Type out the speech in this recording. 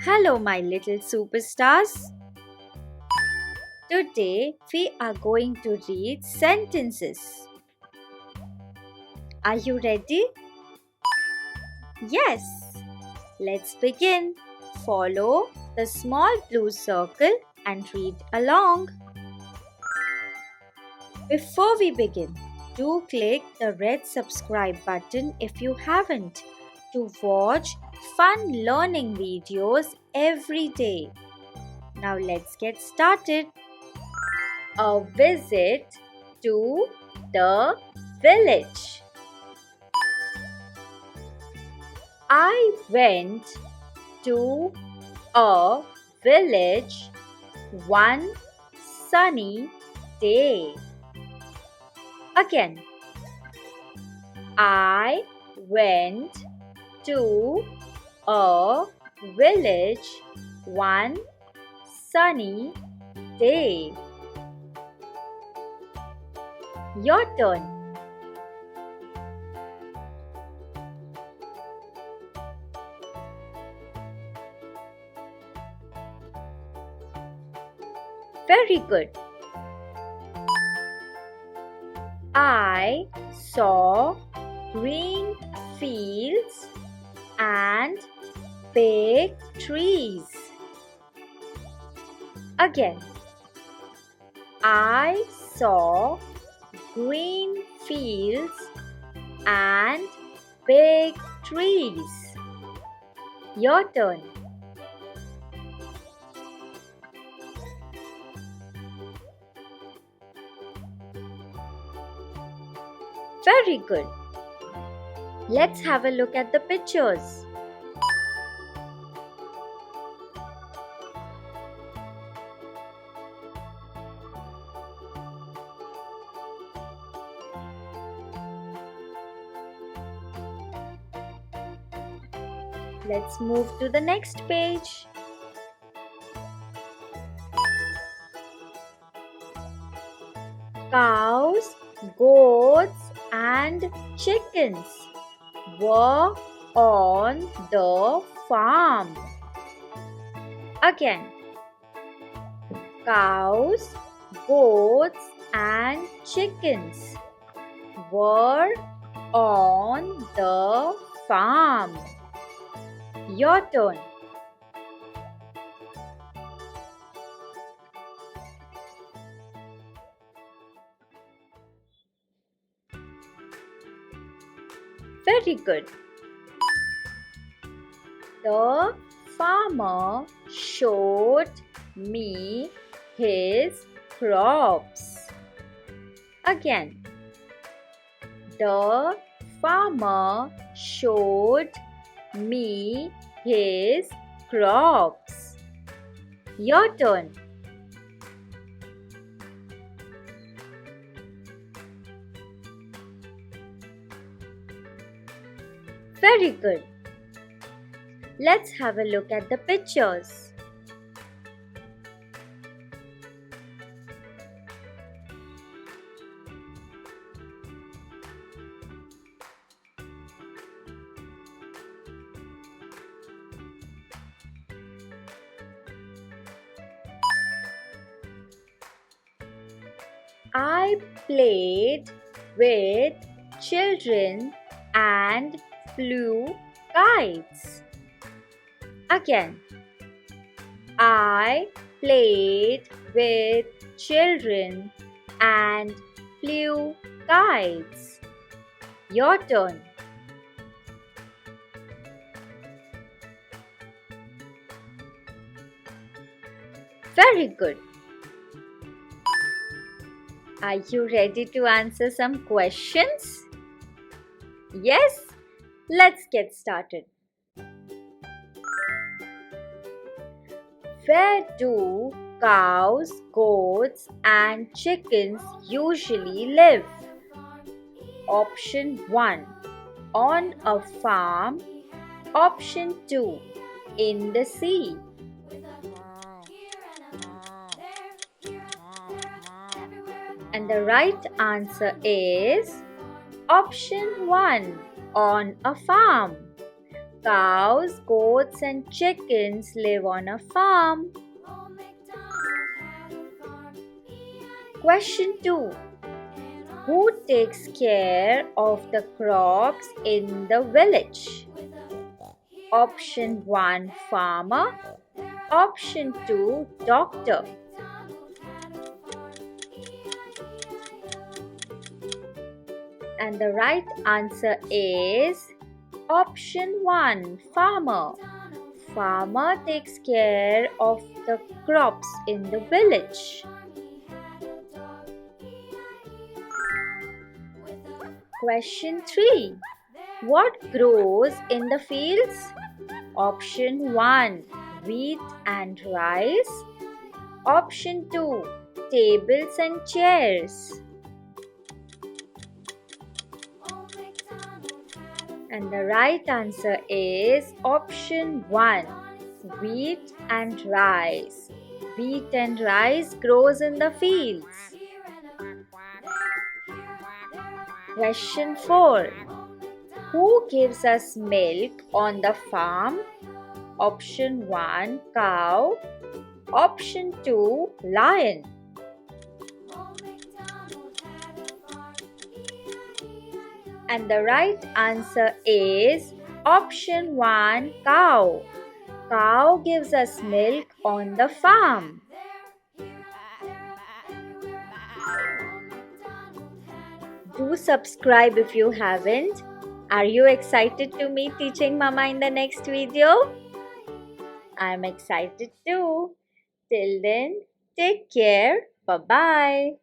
Hello, my little superstars. Today we are going to read sentences. Are you ready? Yes. Let's begin. Follow the small blue circle and read along. Before we begin, do click the red subscribe button if you haven't to watch fun learning videos every day. Now let's get started. A visit to the village. I went to a village one sunny day. Again, I went to a village one sunny day. Your turn. Very good. I saw green fields and big trees. Again, I saw green fields and big trees. Your turn. Very good. Let's have a look at the pictures. Let's move to the next page. Cows, goats, and chickens were on the farm. Again, cows, goats, and chickens were on the farm. Your turn. Very good. The farmer showed me his crops. Again, the farmer showed me his crops. Your turn. Very good. Let's have a look at the pictures. I played with children and flew kites. Again, I played with children and flew kites. Your turn. Very good. Are you ready to answer some questions? Yes? Let's get started. Where do cows, goats, and chickens usually live? Option 1. On a farm. Option 2. In the sea. And the right answer is option 1. On a farm. Cows, goats, and chickens live on a farm. Question 2. Who takes care of the crops in the village? Option 1, farmer. Option 2, doctor. And the right answer is option 1, farmer. Farmer takes care of the crops in the village. Question 3. What grows in the fields? Option 1, wheat and rice. Option 2, tables and chairs. And the right answer is option 1, wheat and rice. Wheat and rice grows in the fields. Question 4. Who gives us milk on the farm? Option 1, cow. Option 2, lion. And the right answer is option 1, cow. Cow gives us milk on the farm. Do subscribe if you haven't. Are you excited to meet Teaching Mama in the next video? I'm excited too. Till then, take care. Bye-bye.